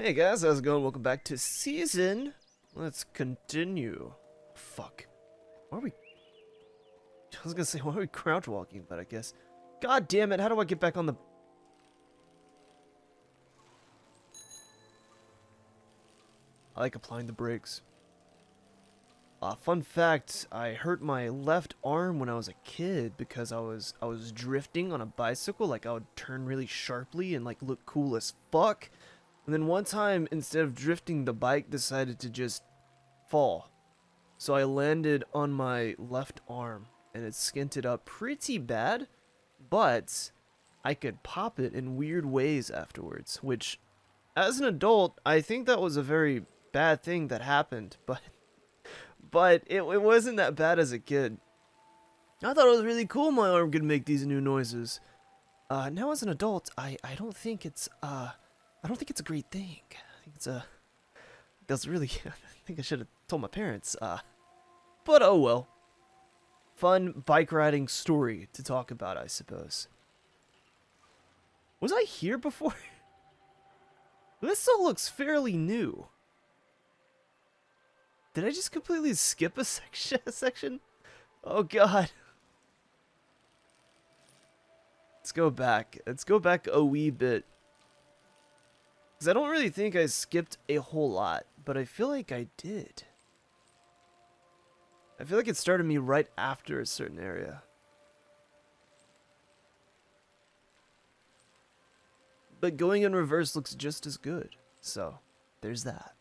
Hey guys, how's it going? Welcome back to Season. Let's continue. Fuck. Why are we... I was gonna say, why are we crouch walking, but I guess... God damn it, how do I get back on the... I like applying the brakes. Fun fact, I hurt my left arm when I was a kid because I was drifting on a bicycle. Like, I would turn really sharply and, like, look cool as fuck. And then one time, instead of drifting, the bike decided to just fall. So I landed on my left arm, and it skinted up pretty bad, but I could pop it in weird ways afterwards, which, as an adult, I think that was a very bad thing that happened, but it wasn't that bad as a kid. I thought it was really cool my arm could make these new noises. Now as an adult, I don't think it's, I don't think it's a great thing. I think it's that's really, I think I should have told my parents, but oh well. Fun bike riding story to talk about, I suppose. Was I here before? This still looks fairly new. Did I just completely skip a section? Oh god. Let's go back. Let's go back a wee bit. Because I don't really think I skipped a whole lot, but I feel like I did. I feel like it started me right after a certain area. But going in reverse looks just as good. So, there's that.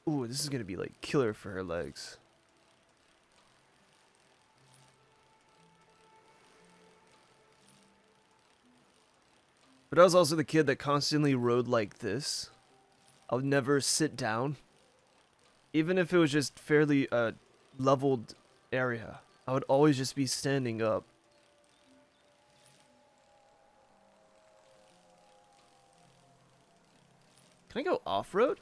Ooh, this is gonna be like killer for her legs. But I was also the kid that constantly rode like this. I would never sit down. Even if it was just fairly leveled area, I would always just be standing up. Can I go off-road?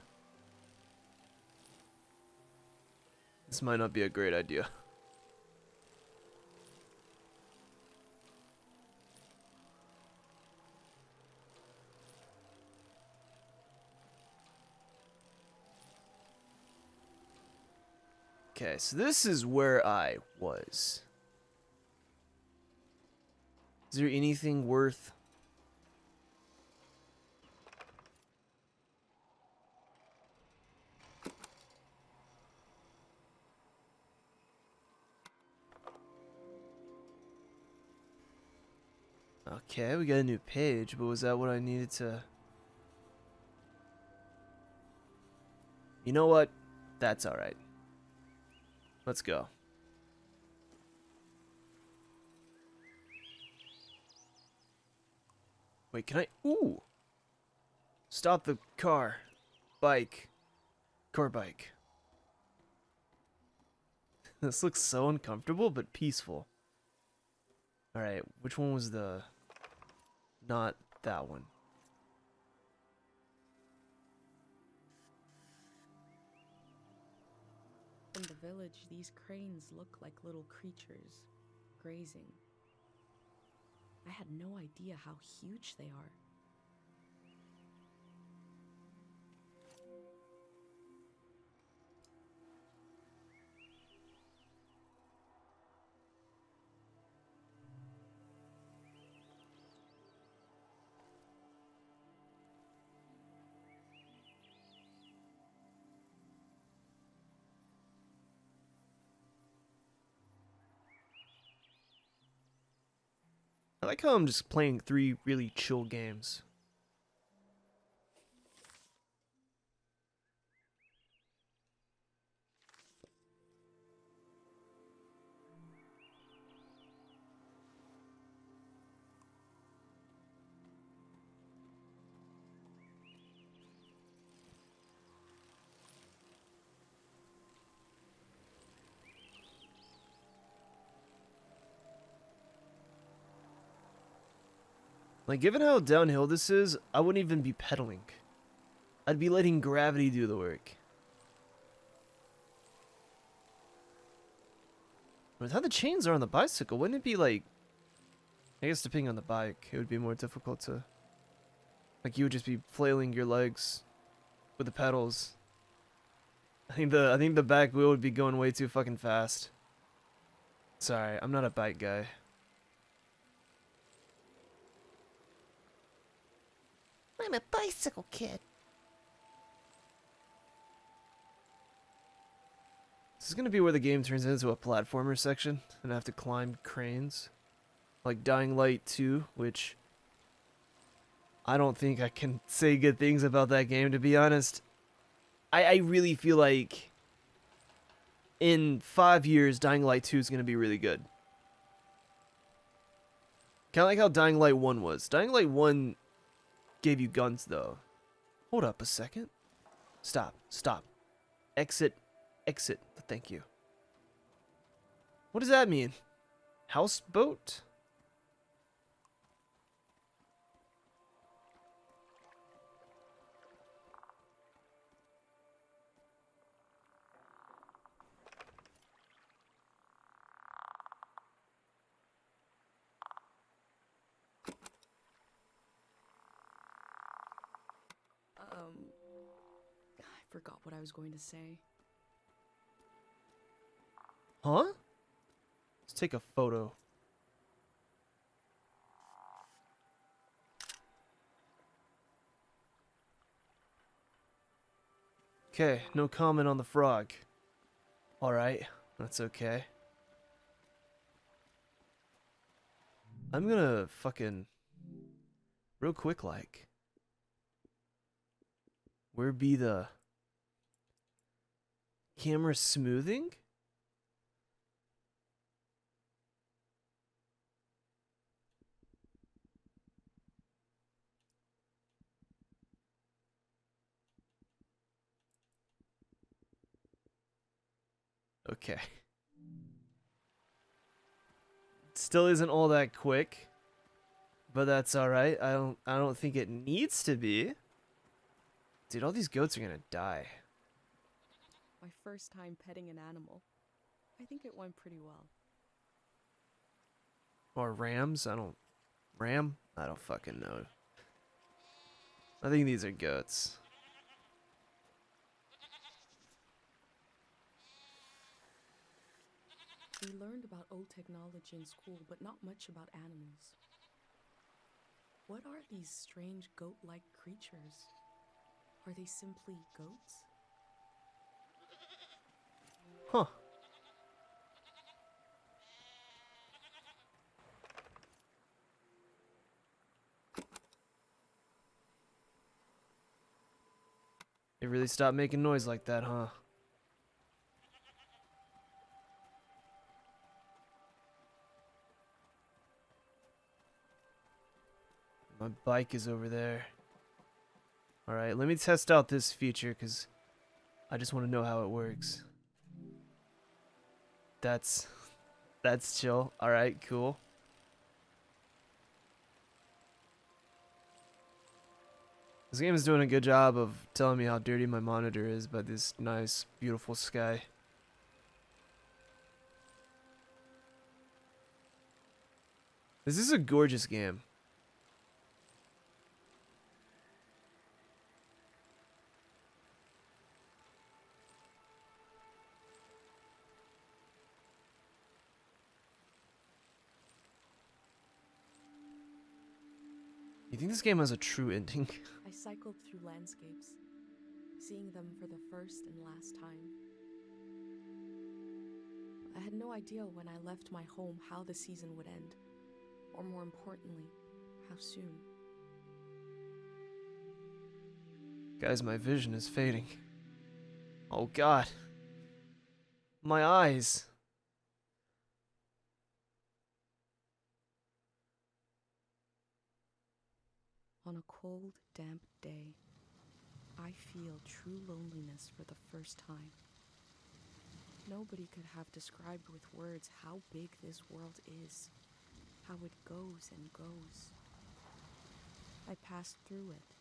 This might not be a great idea. Okay, so this is where I was. Is there anything worth... Okay, we got a new page, but was that what I needed to... You know what? That's alright. Let's go. Wait, can I... Ooh! Stop the car. Bike. Car bike. This looks so uncomfortable, but peaceful. Alright, which one was the... Not that one. In the village, these cranes look like little creatures, grazing. I had no idea how huge they are. I like how I'm just playing 3 really chill games. Like, given how downhill this is, I wouldn't even be pedaling. I'd be letting gravity do the work. With how the chains are on the bicycle, wouldn't it be like... I guess depending on the bike, it would be more difficult to Like you would just be flailing your legs with the pedals. I think the back wheel would be going way too fucking fast. Sorry, I'm not a bike guy. I'm a bicycle kid. This is gonna be where the game turns into a platformer section, and I have to climb cranes. Like Dying Light 2, which I don't think I can say good things about that game, to be honest. I really feel like in 5 years, Dying Light 2 is gonna be really good. Kinda like how Dying Light 1 was. Dying Light 1 gave you guns, though. Hold up a second. Stop. Stop. Exit. Exit. Thank you. What does that mean? Houseboat? I forgot what I was going to say. Huh? Let's take a photo. Okay, no comment on the frog. Alright, that's okay. I'm gonna fucking... Real quick like... Where be the... Camera smoothing? Okay. Still isn't all that quick, but that's all right. I don't think it needs to be. Dude, all these goats are gonna die. My first time petting an animal. I think it went pretty well. Or rams? Ram? I don't fucking know. I think these are goats. We learned about old technology in school, but not much about animals. What are these strange goat-like creatures? Are they simply goats? Huh. They really stopped making noise like that, huh? My bike is over there. Alright, let me test out this feature because I just want to know how it works. That's chill. Alright, cool. This game is doing a good job of telling me how dirty my monitor is by this nice, beautiful sky. This is a gorgeous game. You think this game has a true ending? I cycled through landscapes, seeing them for the first and last time. I had no idea when I left my home how the season would end, or more importantly, how soon. Guys, my vision is fading. Oh god. My eyes. On a cold, damp day, I feel true loneliness for the first time. Nobody could have described with words how big this world is, how it goes and goes. I passed through it,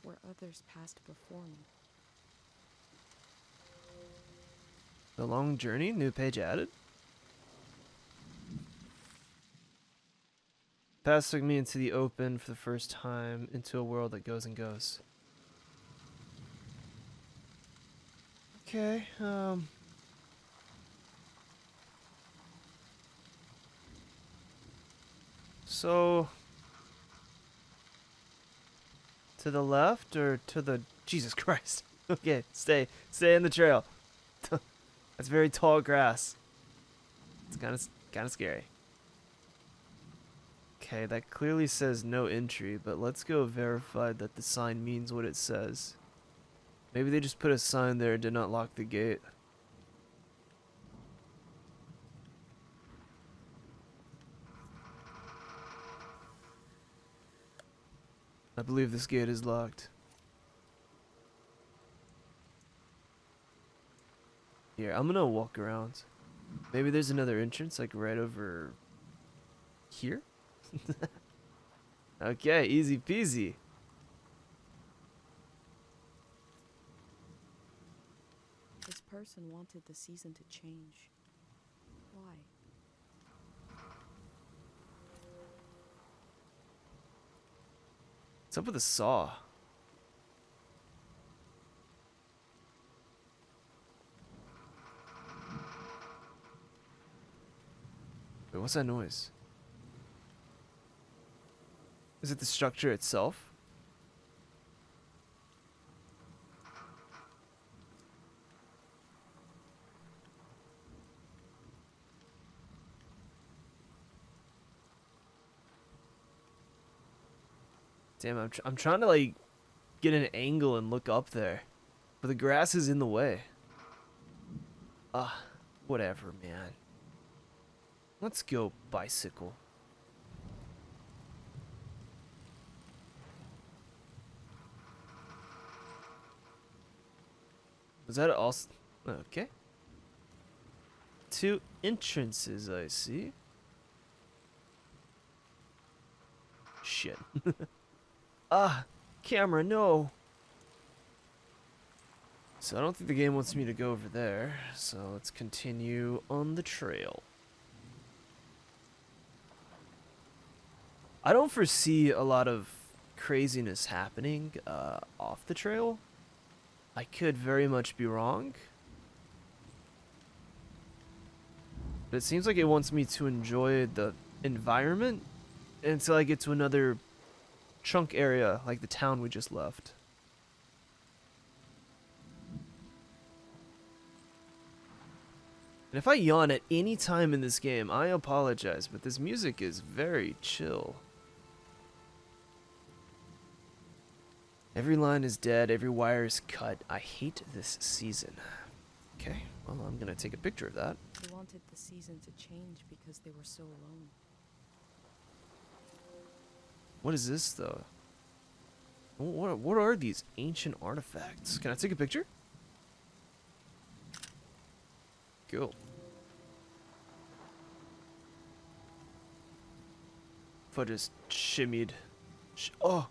where others passed before me. The long journey? New page added? Path took me into the open for the first time, into a world that goes and goes. Okay, so to the left or to the Jesus Christ. Okay, stay in the trail. That's very tall grass. It's kind of scary. Okay, that clearly says no entry, but let's go verify that the sign means what it says. Maybe they just put a sign there and did not lock the gate. I believe this gate is locked. Here, I'm gonna walk around. Maybe there's another entrance, like right over here? Okay, easy peasy. This person wanted the season to change. Why? What's up with the saw? Wait, what's that noise? Is it the structure itself? Damn, I'm trying to like get an angle and look up there, but the grass is in the way. Ah, whatever, man. Let's go bicycle. Was that also okay? Two entrances, I see. Shit. Ah, camera, no. So I don't think the game wants me to go over there. So let's continue on the trail. I don't foresee a lot of craziness happening off the trail. I could very much be wrong. But it seems like it wants me to enjoy the environment until I get to another chunk area, like the town we just left. And if I yawn at any time in this game, I apologize, but this music is very chill. Every line is dead, every wire is cut. I hate this season. Okay, well, I'm gonna take a picture of that. They wanted the season to change because they were so alone. What is this, though? What are these ancient artifacts? Can I take a picture? Cool. If I just shimmied. Oh!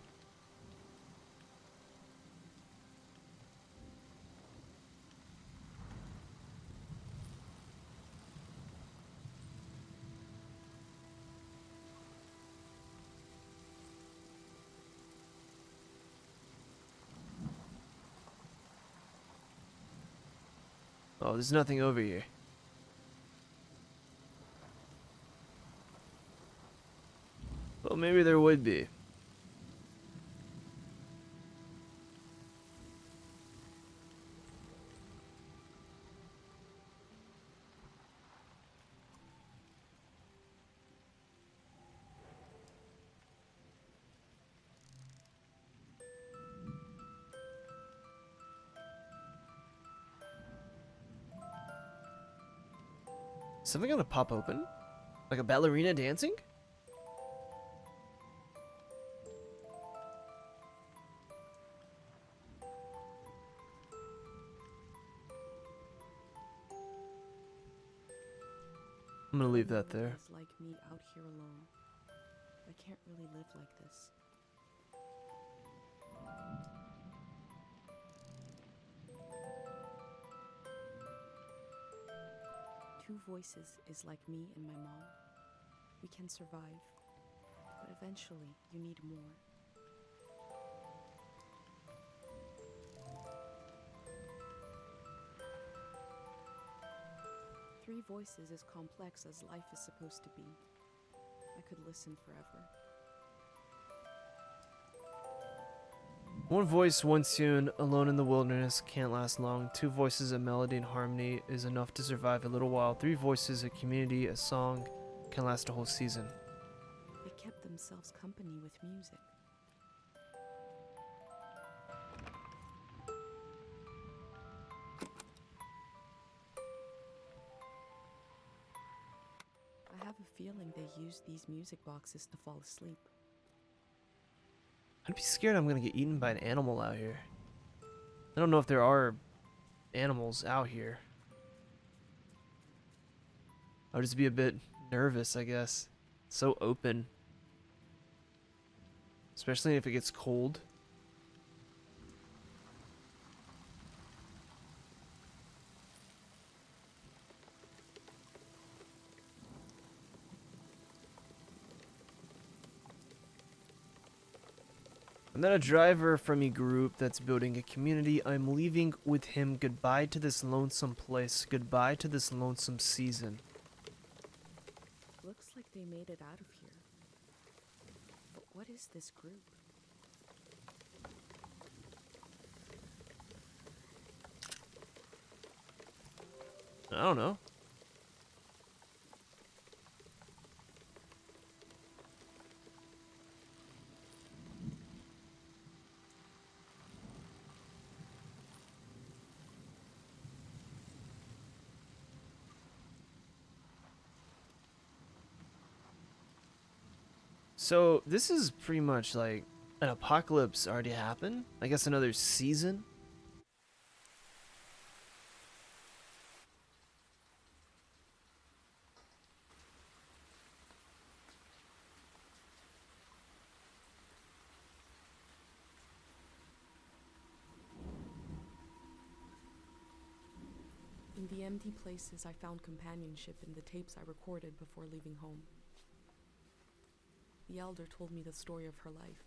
Oh, there's nothing over here. Well, maybe there would be. Something gonna pop open? Like a ballerina dancing? I'm gonna leave that there. It's like me out here alone. I can't really live like this. Two voices is like me and my mom. We can survive, but Eventually, you need more. Three voices is complex as life is supposed to be. I could listen forever. One voice, one tune, alone in the wilderness, can't last long. Two voices, a melody and harmony is enough to survive a little while. Three voices, a community, a song, can last a whole season. They kept themselves company with music. I have a feeling they used these music boxes to fall asleep. I'd be scared I'm gonna get eaten by an animal out here. I don't know if there are animals out here. I'll just be a bit nervous, I guess. So open. Especially if it gets cold. I'm not a driver from a group that's building a community. I'm leaving with him. Goodbye to this lonesome place. Goodbye to this lonesome season. Looks like they made it out of here. But what is this group? I don't know. So this is pretty much like an apocalypse already happened. I guess another season. In the empty places, I found companionship in the tapes I recorded before leaving home. The elder told me the story of her life.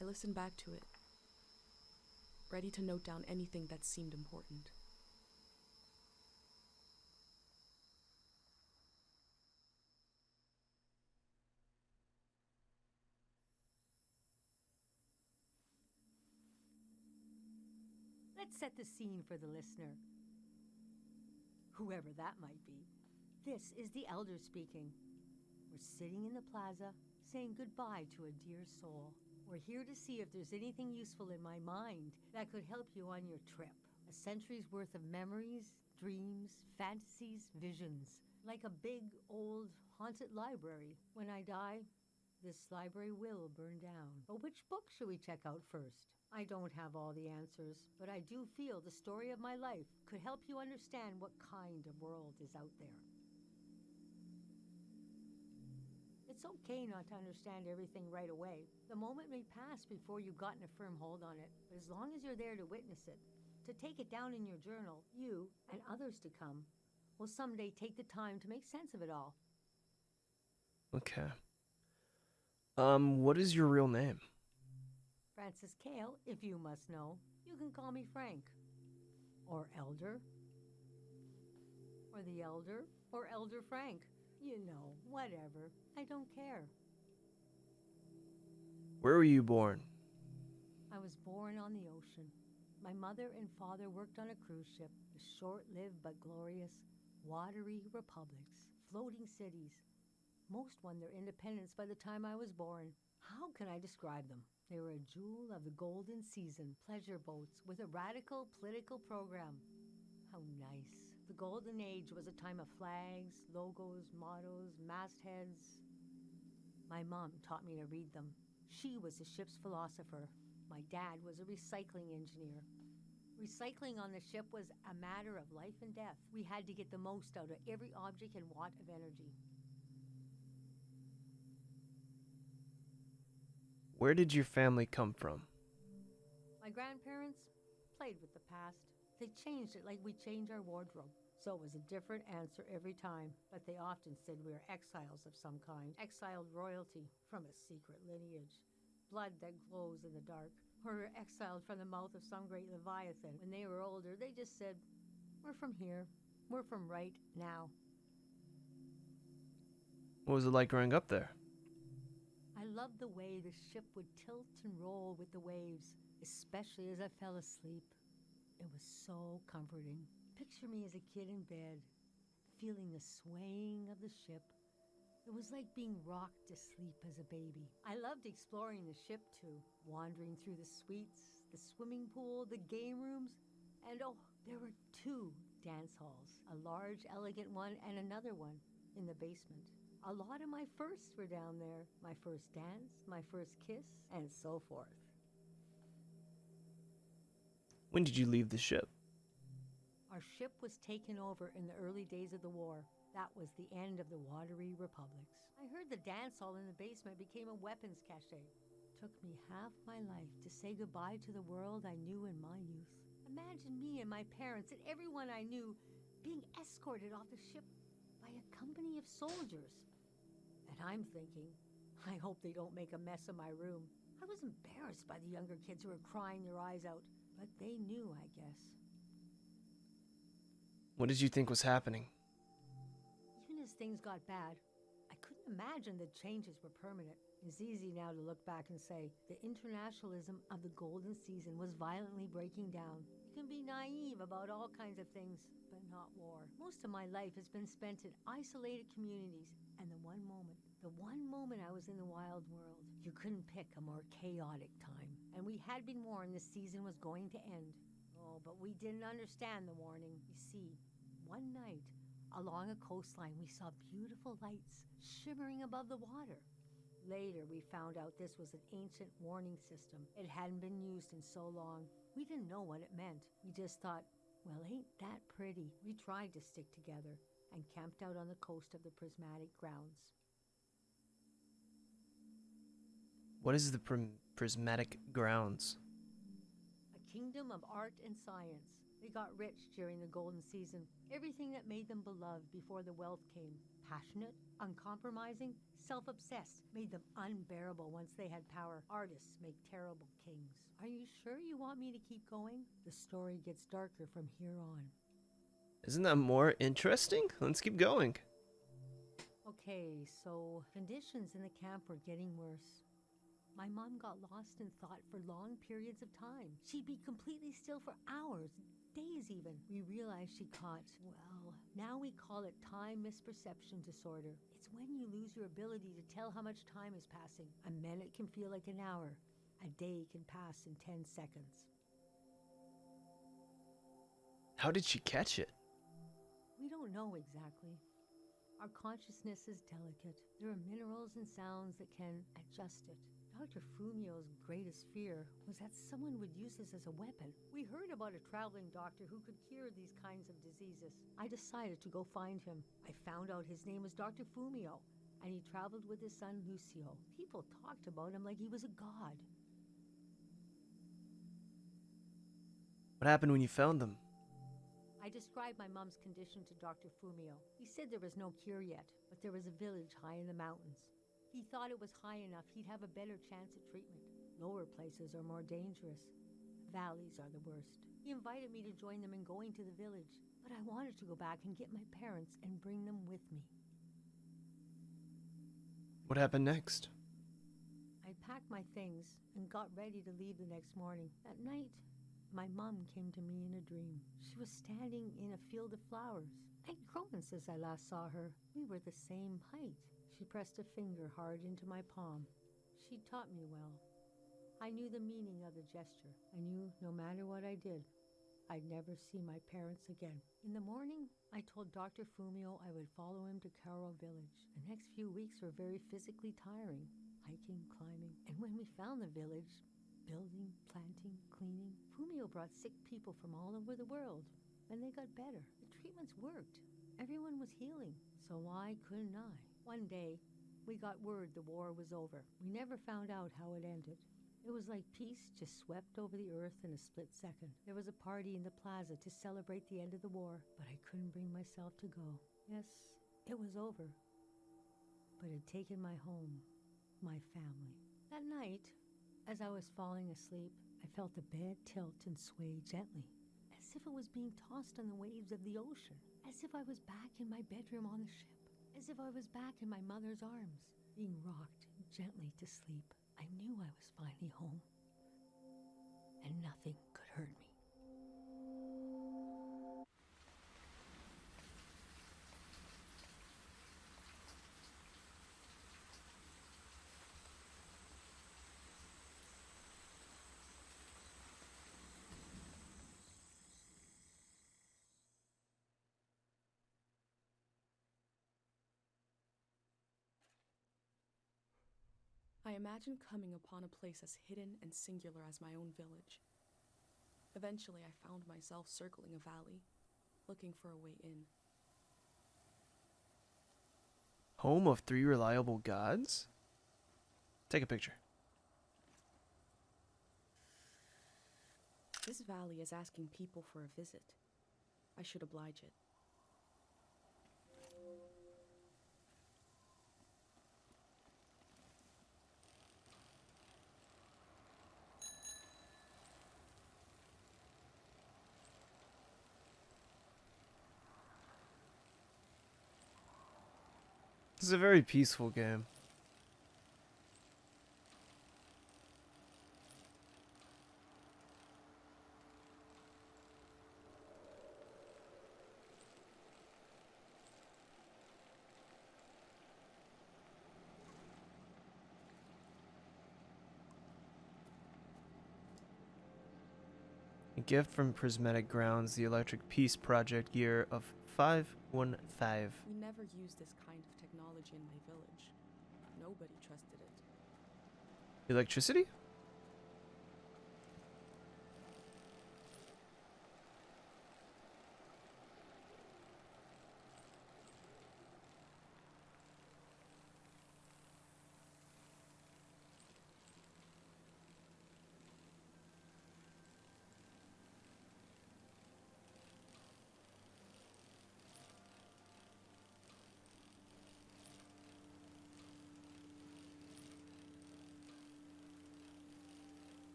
I listened back to it, ready to note down anything that seemed important. Let's set the scene for the listener, whoever that might be. This is the elder speaking. We're sitting in the plaza, saying goodbye to a dear soul. We're here to see if there's anything useful in my mind that could help you on your trip. A century's worth of memories, dreams, fantasies, visions. Like a big, old, haunted library. When I die, this library will burn down. But which book should we check out first? I don't have all the answers, but I do feel the story of my life could help you understand what kind of world is out there. It's okay not to understand everything right away. The moment may pass before you've gotten a firm hold on it, but as long as you're there to witness it, to take it down in your journal, you, and others to come, will someday take the time to make sense of it all. Okay. What is your real name? Francis Kale, if you must know. You can call me Frank. Or Elder. Or the Elder. Or Elder Frank. You know, whatever. I don't care. Where were you born? I was born on the ocean. My mother and father worked on a cruise ship, the short-lived but glorious watery republics, floating cities. Most won their independence by the time I was born. How can I describe them? They were a jewel of the golden season, pleasure boats with a radical political program. How nice. The golden age was a time of flags, logos, mottos, mastheads. My mom taught me to read them. She was the ship's philosopher. My dad was a recycling engineer. Recycling on the ship was a matter of life and death. We had to get the most out of every object and watt of energy. Where did your family come from? My grandparents played with the past. They changed it like we change our wardrobe. So it was a different answer every time, but they often said we were exiles of some kind, exiled royalty from a secret lineage, blood that glows in the dark, or we were exiled from the mouth of some great leviathan. When they were older, they just said, we're from here, we're from right now. What was it like growing up there? I loved the way the ship would tilt and roll with the waves, especially as I fell asleep. It was so comforting. Picture me as a kid in bed, feeling the swaying of the ship. It was like being rocked to sleep as a baby. I loved exploring the ship too, wandering through the suites, the swimming pool, the game rooms, and oh, there were two dance halls, a large, elegant one and another one in the basement. A lot of my firsts were down there, my first dance, my first kiss, and so forth. When did you leave the ship? Our ship was taken over in the early days of the war. That was the end of the watery republics. I heard the dance hall in the basement became a weapons cache. Took me half my life to say goodbye to the world I knew in my youth. Imagine me and my parents and everyone I knew being escorted off the ship by a company of soldiers. And I'm thinking, I hope they don't make a mess of my room. I was embarrassed by the younger kids who were crying their eyes out, but they knew, I guess. What did you think was happening? Even as things got bad, I couldn't imagine the changes were permanent. It's easy now to look back and say the internationalism of the golden season was violently breaking down. You can be naive about all kinds of things, but not war. Most of my life has been spent in isolated communities, and the one moment I was in the wild world, you couldn't pick a more chaotic time. And we had been warned the season was going to end. Oh, but we didn't understand the warning. You see, one night, along a coastline, we saw beautiful lights shimmering above the water. Later, we found out this was an ancient warning system. It hadn't been used in so long. We didn't know what it meant. We just thought, well, ain't that pretty? We tried to stick together and camped out on the coast of the Prismatic Grounds. What is the Prismatic Grounds? A kingdom of art and science. They got rich during the golden season. Everything that made them beloved before the wealth came. Passionate, uncompromising, self-obsessed, made them unbearable once they had power. Artists make terrible kings. Are you sure you want me to keep going? The story gets darker from here on. Isn't that more interesting? Let's keep going. Okay, so conditions in the camp were getting worse. My mom got lost in thought for long periods of time. She'd be completely still for hours, days even. We realized she caught, well, now we call it time misperception disorder. It's when you lose your ability to tell how much time is passing. A minute can feel like an hour. A day can pass in 10 seconds. How did she catch it? We don't know exactly. Our consciousness is delicate. There are minerals and sounds that can adjust it. Dr. Fumio's greatest fear was that someone would use this as a weapon. We heard about a traveling doctor who could cure these kinds of diseases. I decided to go find him. I found out his name was Dr. Fumio, and he traveled with his son Lucio. People talked about him like he was a god. What happened when you found them? I described my mom's condition to Dr. Fumio. He said there was no cure yet, but there was a village high in the mountains. He thought it was high enough he'd have a better chance at treatment. Lower places are more dangerous. Valleys are the worst. He invited me to join them in going to the village, but I wanted to go back and get my parents and bring them with me. What happened next? I packed my things and got ready to leave the next morning. At night, my mom came to me in a dream. She was standing in a field of flowers. I'd grown since I last saw her. We were the same height. She pressed a finger hard into my palm. She taught me well. I knew the meaning of the gesture. I knew no matter what I did, I'd never see my parents again. In the morning, I told Dr. Fumio I would follow him to Karo village. The next few weeks were very physically tiring, hiking, climbing. And when we found the village, building, planting, cleaning, Fumio brought sick people from all over the world, and they got better. The treatments worked. Everyone was healing, so why couldn't I? One day, we got word the war was over. We never found out how it ended. It was like peace just swept over the earth in a split second. There was a party in the plaza to celebrate the end of the war, but I couldn't bring myself to go. Yes, it was over, but it had taken my home, my family. That night, as I was falling asleep, I felt the bed tilt and sway gently, as if it was being tossed on the waves of the ocean, as if I was back in my bedroom on the ship, as if I was back in my mother's arms, being rocked gently to sleep. I knew I was finally home, and nothing could hurt me. I imagined coming upon a place as hidden and singular as my own village. Eventually, I found myself circling a valley, looking for a way in. Home of three reliable gods? Take a picture. This valley is asking people for a visit. I should oblige it. This is a very peaceful game. A gift from Prismatic Grounds, the Electric Peace Project year of 515. We never used this kind of technology in my village. Nobody trusted it. Electricity?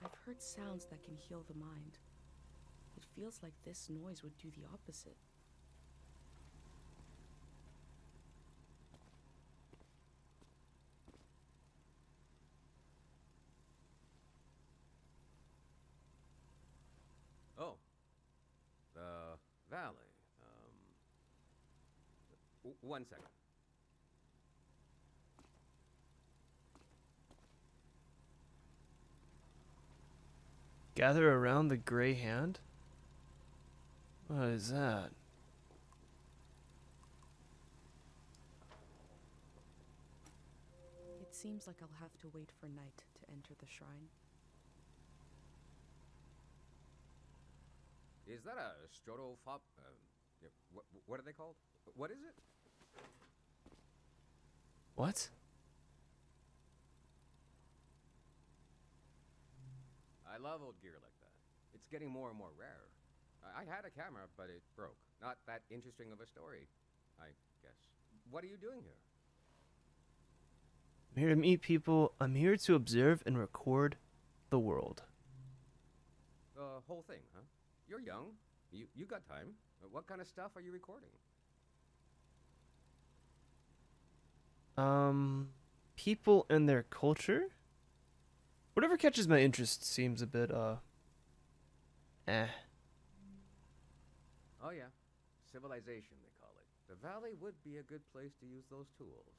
I've heard sounds that can heal the mind. It feels like this noise would do the opposite. Oh, the valley. 1 second. Gather around the gray hand? What is that? It seems like I'll have to wait for night to enter the shrine. Is that a strotopop? What are they called? What is it? What? I love old gear like that. It's getting more and more rare. I had a camera, but it broke. Not that interesting of a story, I guess. What are you doing here? I'm here to meet people. I'm here to observe and record the world. The whole thing, huh? You're young. You got time. What kind of stuff are you recording? People and their culture? Whatever catches my interest seems a bit, eh. Oh yeah, civilization they call it. The valley would be a good place to use those tools.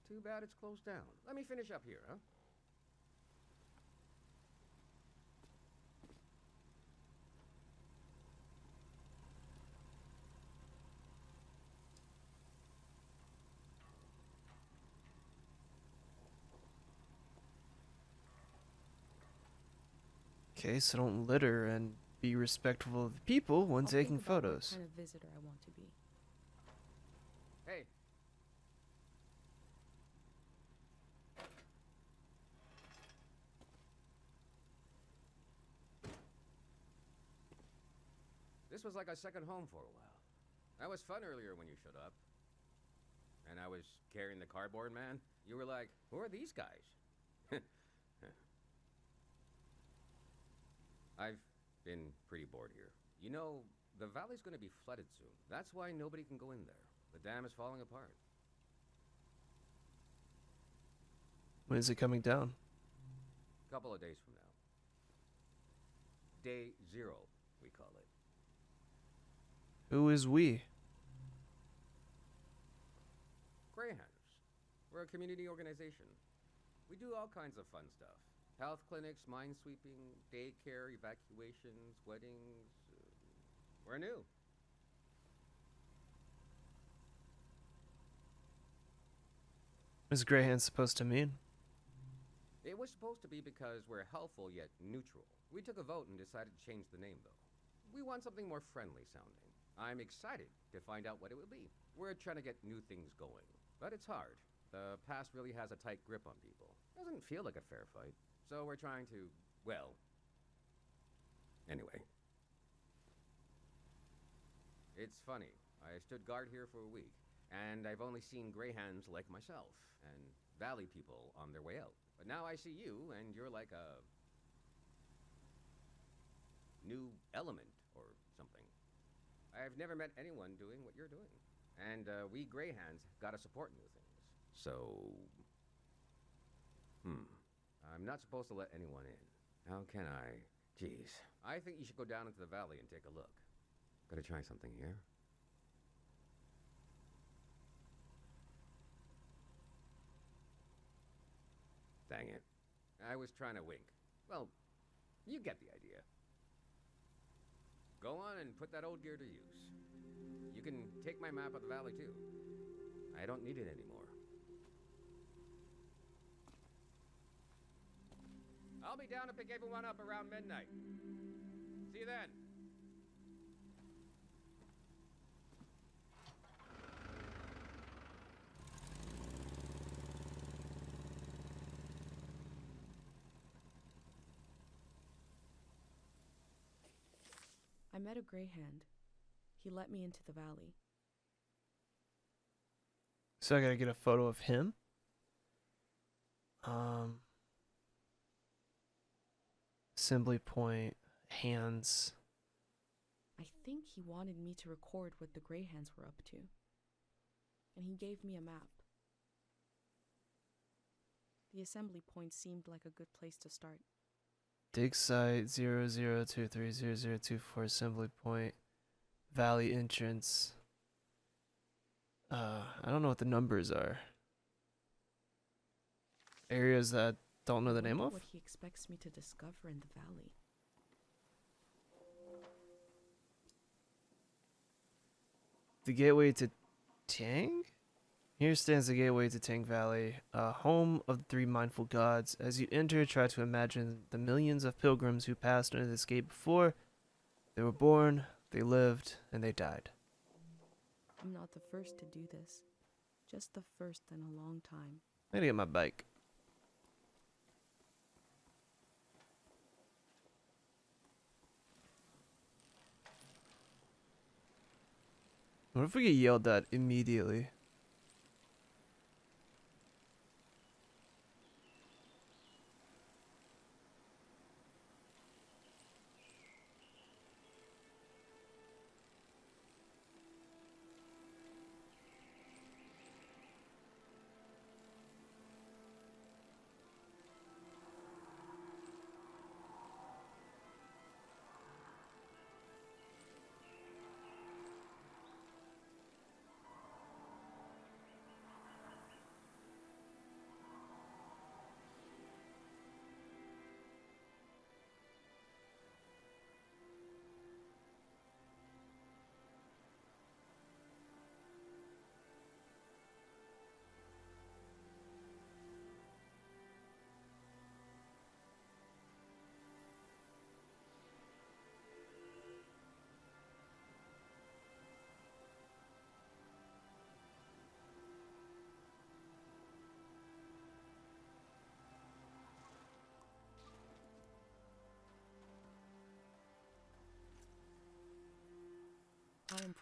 Too bad it's closed down. Let me finish up here, huh? Okay, so don't litter and be respectful of the people when I'll think taking about what photos. kind of visitor I want to be. Hey. This was like a second home for a while. That was fun earlier when you showed up. And I was carrying the cardboard man. You were like, who are these guys? I've been pretty bored here. You know, the valley's gonna be flooded soon. That's why nobody can go in there. The dam is falling apart. When is it coming down? Couple of days from now. Day 0, we call it. Who is we? Greyhounds. We're a community organization. We do all kinds of fun stuff. Health clinics, mine sweeping, daycare, evacuations, weddings. We're new. What is Greyhound supposed to mean? It was supposed to be because we're helpful yet neutral. We took a vote and decided to change the name, though. We want something more friendly sounding. I'm excited to find out what it will be. We're trying to get new things going, but it's hard. The past really has a tight grip on people. Doesn't feel like a fair fight. So we're trying to, well, anyway. It's funny. I stood guard here for a week, and I've only seen greyhounds like myself, and valley people on their way out. But now I see you, and you're like a new element or something. I've never met anyone doing what you're doing. And we greyhounds gotta support new things. So, I'm not supposed to let anyone in. How can I? Jeez. I think you should go down into the valley and take a look. Gotta try something here. Dang it. I was trying to wink. Well, you get the idea. Go on and put that old gear to use. You can take my map of the valley, too. I don't need it anymore. I'll be down to pick everyone up around midnight. See you then. I met a greyhound. He let me into the valley. So I gotta get a photo of him. Assembly point, hands. I think he wanted me to record what the greyhounds were up to. And he gave me a map. The assembly point seemed like a good place to start. Dig site 00230024 assembly point. Valley entrance. I don't know what the numbers are. Areas that don't know the name Wonder of? what he expects me to discover in the valley. The gateway to Tang? Here stands the gateway to Tang Valley, home of the three mindful gods. As you enter, try to imagine the millions of pilgrims who passed under this gate before. They were born, they lived, and they died. I'm not the first to do this. Just the first in a long time. I gotta get my bike. What if we get yelled at immediately?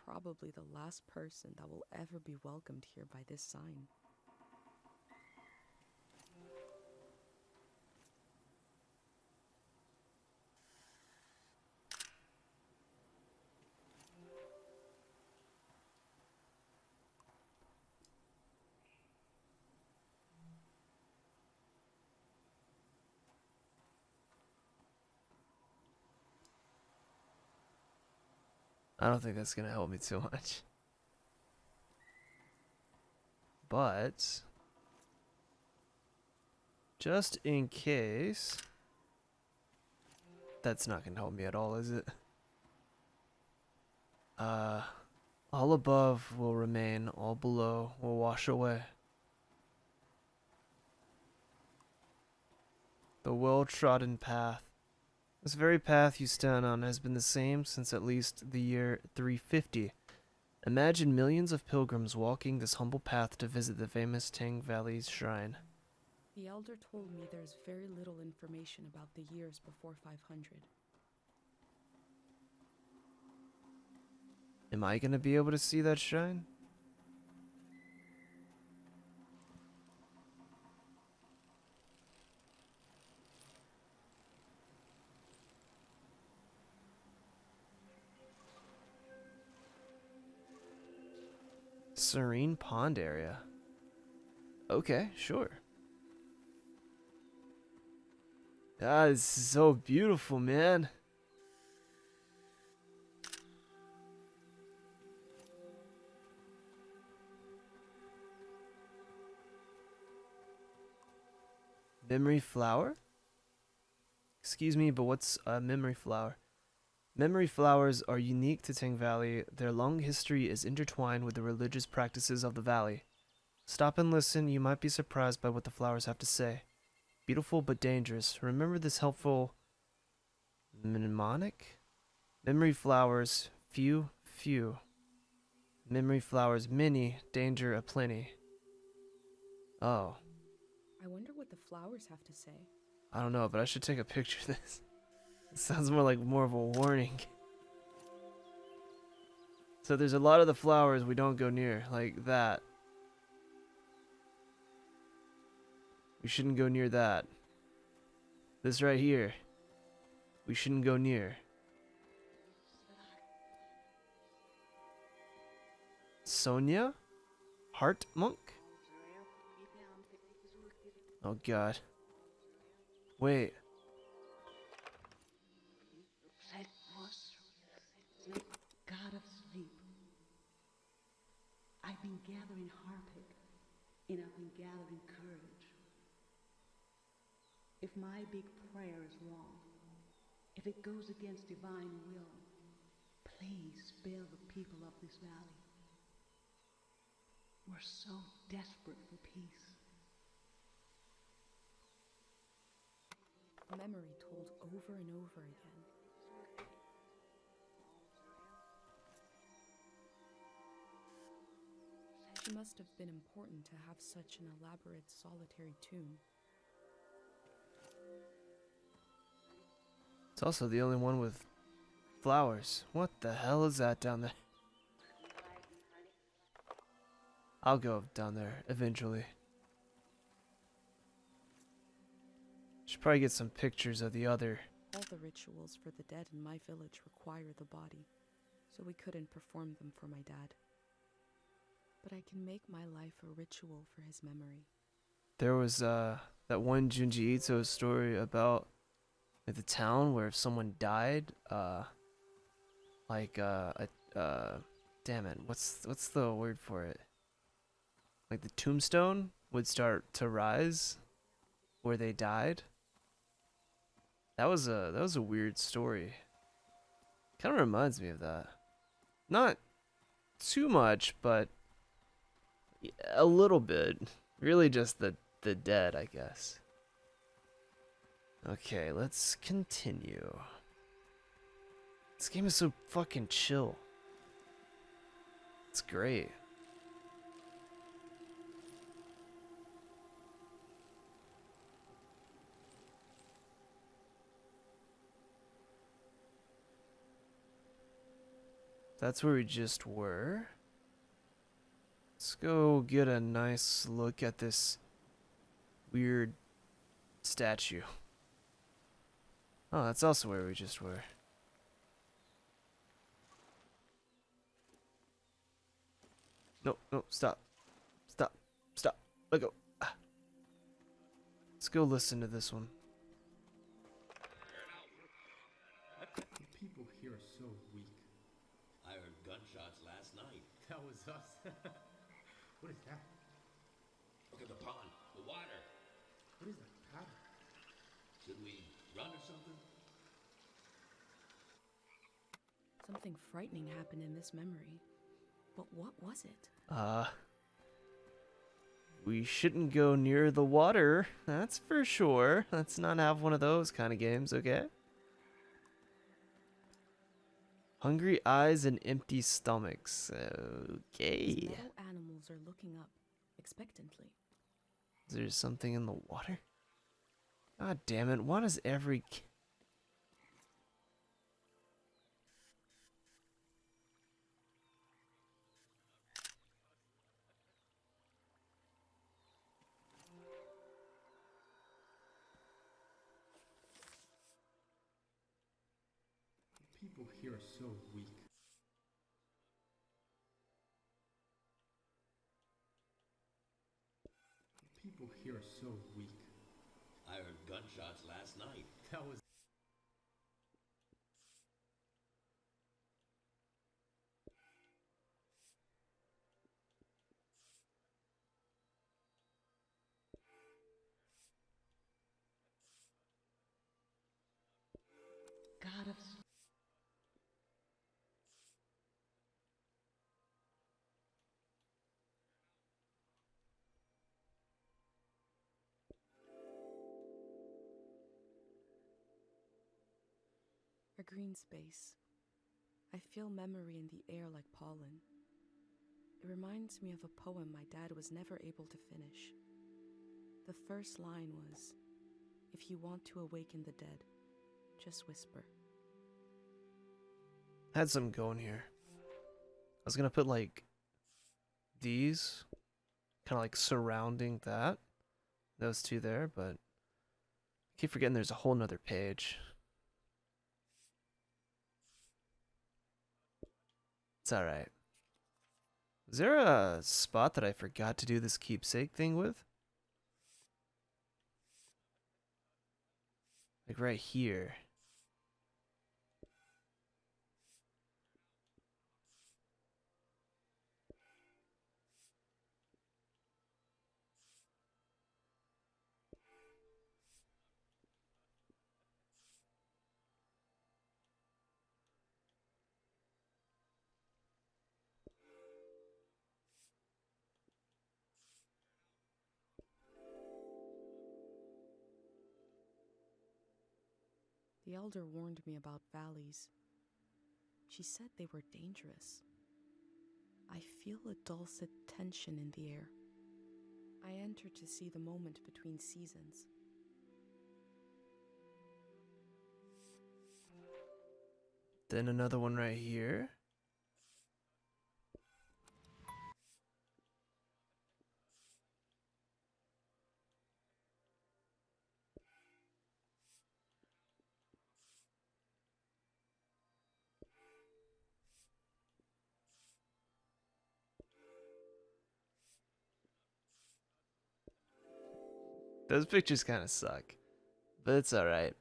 probably the last person that will ever be welcomed here by this sign. I don't think that's gonna help me too much. But just in case, that's not gonna help me at all, is it? All above will remain, all below will wash away. The well-trodden path. This very path you stand on has been the same since at least the year 350. Imagine millions of pilgrims walking this humble path to visit the famous Tang Valley's shrine. The elder told me there's very little information about the years before 500. Am I gonna be able to see that shrine? Serene Pond area. Okay, sure. Ah, this is so beautiful, man. Memory flower? Excuse me, but what's a memory flower? Memory flowers are unique to Tang Valley. Their long history is intertwined with the religious practices of the valley. Stop and listen. You might be surprised by what the flowers have to say. Beautiful but dangerous. Remember this helpful mnemonic? Memory flowers, few, few. Memory flowers, many, danger aplenty. Oh. I wonder what the flowers have to say. I don't know, but I should take a picture of this. It sounds more of a warning. So there's a lot of the flowers we don't go near, like that. We shouldn't go near that. This right here, we shouldn't go near. Sonia? Heart monk? Oh god. Wait. God of sleep. I've been gathering harpic, and I've been gathering courage. If my big prayer is wrong, if it goes against divine will, please spare the people of this valley. We're so desperate for peace. Memory told over and over again. She must have been important to have such an elaborate solitary tomb. It's also the only one with flowers. What the hell is that down there? I'll go down there eventually. Should probably get some pictures of the other. All the rituals for the dead in my village require the body, so we couldn't perform them for my dad. But I can make my life a ritual for his memory. There was that one Junji Ito story about the town where if someone died, damn it, what's the word for it? Like the tombstone would start to rise where they died. That was a weird story. Kind of reminds me of that. Not too much, but a little bit. Really just the dead, I guess. Okay, let's continue. This game is so fucking chill. It's great. that's where we just were. Let's go get a nice look at this weird statue. Oh, that's also where we just were. No, no, stop. Stop. Stop. Let go. Ah. Let's go listen to this one. The people here are so weak. I heard gunshots last night. That was us. What is that? Look at the pond, the water. What is that pattern? Should we run or something? Something frightening happened in this memory. But what was it? We shouldn't go near the water, that's for sure. Let's not have one of those kind of games, okay? Hungry eyes and empty stomachs. Okay. These meadow animals are looking up, expectantly. Is there something in the water? God damn it, why does every... The people here are so weak. The people here are so weak. I heard gunshots last night. That was God of A green space. I feel memory in the air like pollen. It reminds me of a poem my dad was never able to finish. The first line was, "If you want to awaken the dead, just whisper." Had something going here. I was gonna put like these kind of like surrounding that, those two there, but I keep forgetting there's a whole nother page. It's alright. Is there a spot that I forgot to do this keepsake thing with? Like right here. The elder warned me about valleys. She said they were dangerous. I feel a dulcet tension in the air. I enter to see the moment between seasons. Then another one right here. Those pictures kind of suck, but it's alright.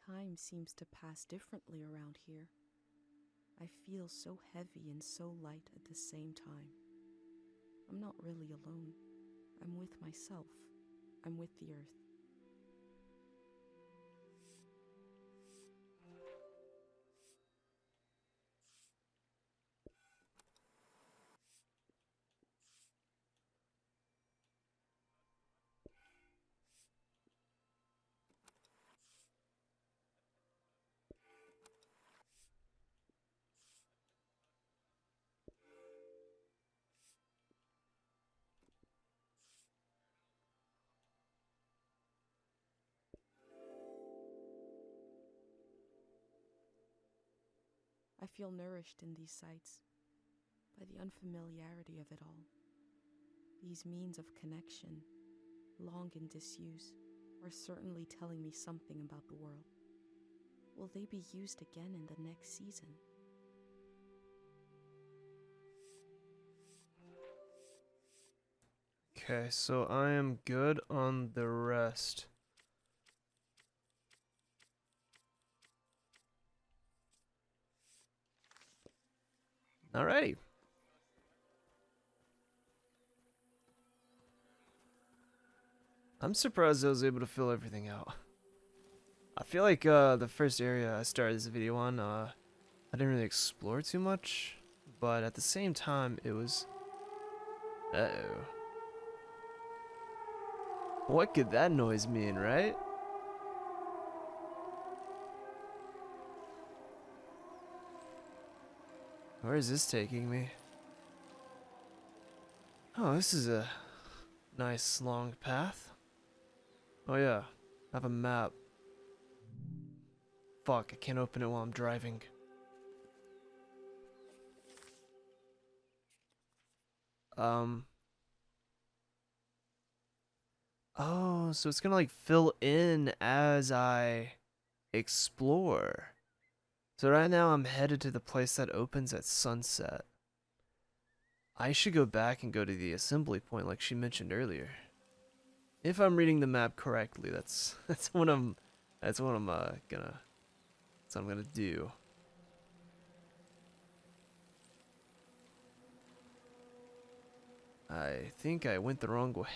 Time seems to pass differently around here. I feel so heavy and so light at the same time. I'm not really alone. I'm with myself. I'm with the earth. feel nourished in these sights by the unfamiliarity of it all. These means of connection, long in disuse, are certainly telling me something about the world. Will they be used again in the next season? Okay, so I am good on the rest. Alrighty. I'm surprised I was able to fill everything out. I feel like the first area I started this video on, I didn't really explore too much, but at the same time, it was... Uh-oh. What could that noise mean, right? Where is this taking me? Oh, this is a nice long path. Oh yeah, I have a map. Fuck, I can't open it while I'm driving. Oh, so it's gonna like fill in as I explore. So right now I'm headed to the place that opens at sunset. I should go back and go to the assembly point like she mentioned earlier. If I'm reading the map correctly, that's what I'm gonna do. I think I went the wrong way.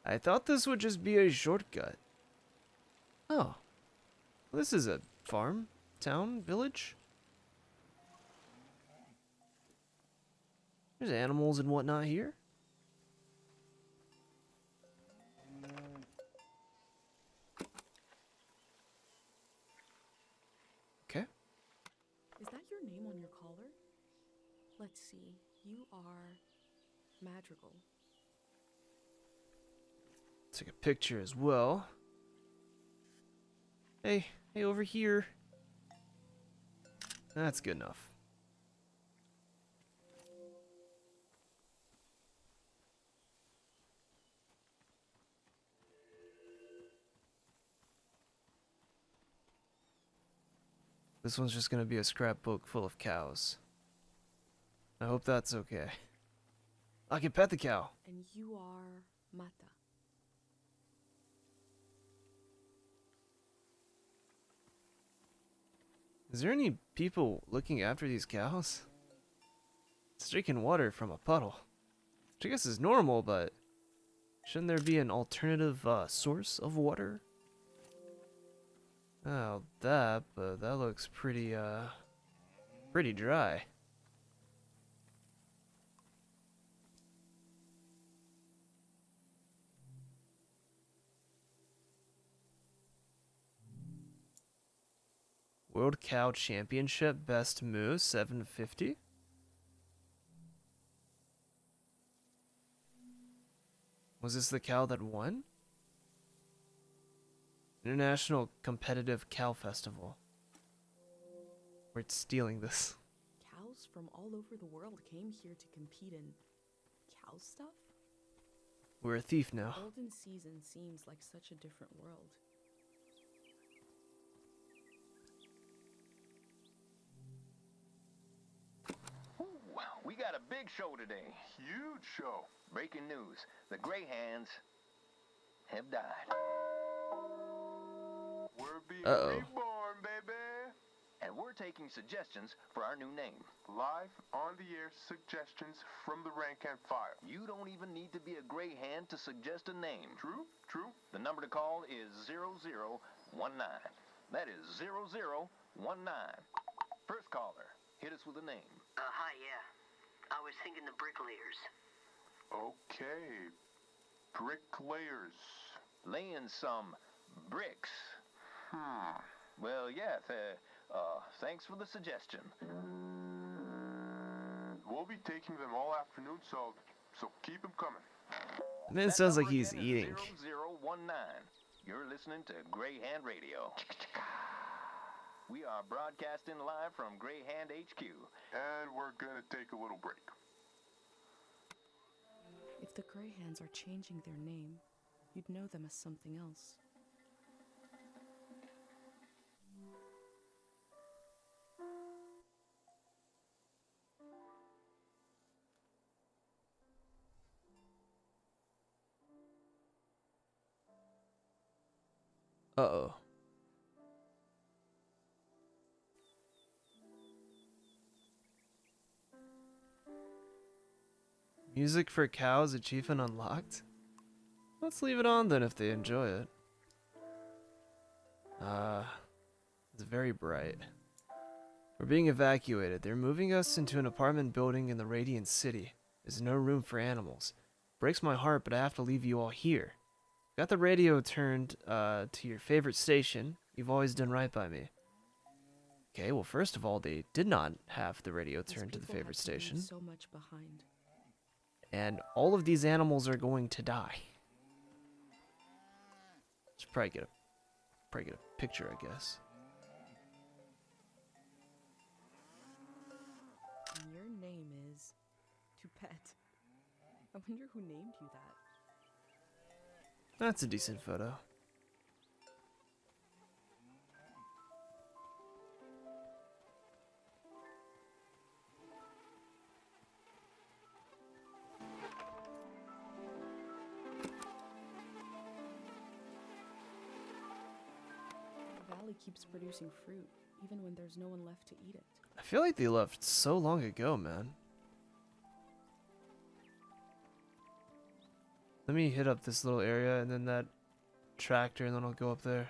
I thought this would just be a shortcut. Oh. This is a farm? Town? Village? There's animals and whatnot here. Okay. Is that your name on your collar? Let's see. You are Madrigal. Take a picture as well. Hey, over here. That's good enough. This one's just gonna be a scrapbook full of cows. I hope that's okay. I can pet the cow. And you are Mata. Is there any people looking after these cows? It's drinking water from a puddle. Which I guess is normal, but shouldn't there be an alternative source of water? Oh, but that looks pretty dry. World Cow Championship Best Moo 750. Was this the cow that won? International Competitive Cow Festival. We're stealing this. Cows from all over the world came here to compete in cow stuff? We're a thief now. Golden Season seems like such a different world. We got a big show today. Huge show. Breaking news. The Greyhands have died. We're being Uh-oh. reborn, baby. And we're taking suggestions for our new name. Live on the air suggestions from the rank and file. You don't even need to be a Greyhand to suggest a name. True, true. The number to call is 0019. That is 0019. First caller, hit us with a name. Hi, yeah. I was thinking the Bricklayers. Okay. Bricklayers. Laying some bricks. Well, yeah, thanks for the suggestion. We'll be taking them all afternoon, so keep them coming. Man, it sounds like he's eating. 0019. You're listening to Greyhand Radio. We are broadcasting live from Greyhand HQ. And we're gonna take a little break. If the Greyhands are changing their name, you'd know them as something else. Uh-oh. Music for cows achievement unlocked? Let's leave it on then if they enjoy it. It's very bright. We're being evacuated. They're moving us into an apartment building in the Radiant City. There's no room for animals. Breaks my heart, but I have to leave you all here. Got the radio turned to your favorite station. You've always done right by me. Okay, well, first of all, they did not have the radio turned to the favorite station. So much behind. And all of these animals are going to die. Should probably get a picture, I guess. And your name is Toupette. I wonder who named you that. That's a decent photo. The valley keeps producing fruit, even when there's no one left to eat it. I feel like they left so long ago, man. Let me hit up this little area and then that tractor, and then I'll go up there.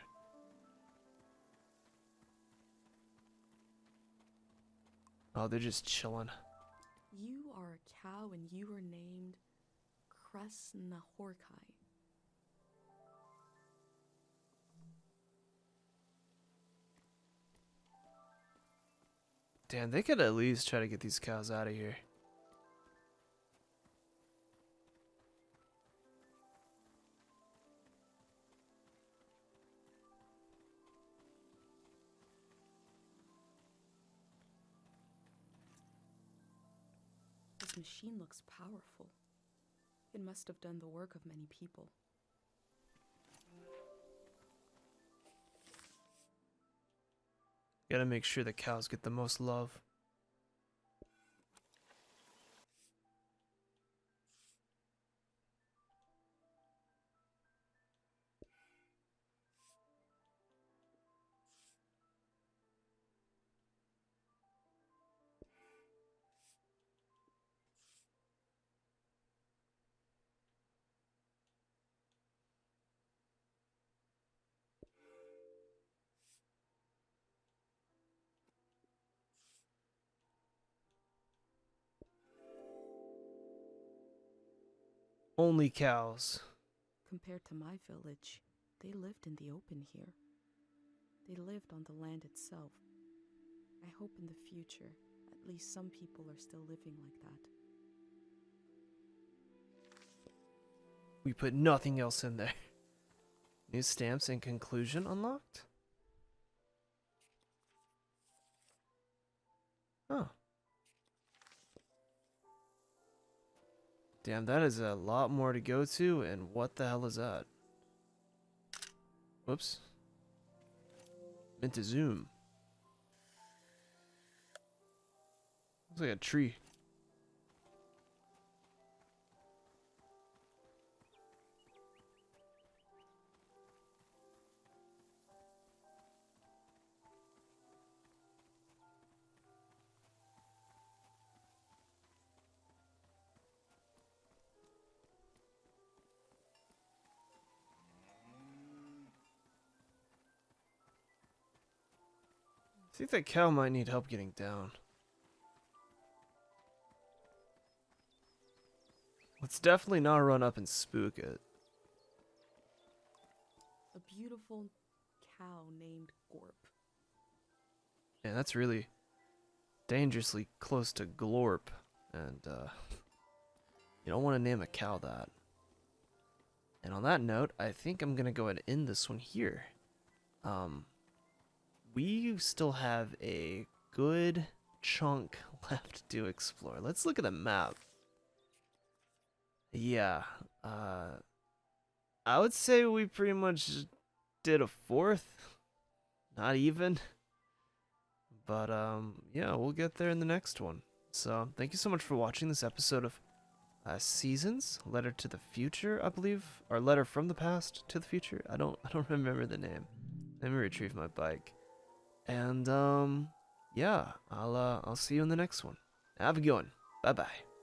Oh, they're just chilling. You are a cow and you are named Kresnahorkai. Damn, they could at least try to get these cows out of here. This machine looks powerful. It must have done the work of many people. Gotta make sure the cows get the most love. Only cows. Compared to my village, they lived in the open here. They lived on the land itself. I hope in the future, at least some people are still living like that. We put nothing else in there. New stamps and conclusion unlocked? Oh. Damn, that is a lot more to go to, and what the hell is that? Whoops. Meant to zoom. Looks like a tree. I think that cow might need help getting down. Let's definitely not run up and spook it. A beautiful cow named Gorp. Yeah, that's really dangerously close to Glorp. And, you don't want to name a cow that. And on that note, I think I'm going to go ahead and end this one here. we still have a good chunk left to explore. Let's look at the map. Yeah, I would say we pretty much did a fourth, not even. But yeah, we'll get there in the next one. So thank you so much for watching this episode of Seasons, Letter to the Future, I believe, or Letter from the Past to the Future. I don't remember the name. Let me retrieve my bike. And yeah, I'll see you in the next one. Have a good one. Bye bye.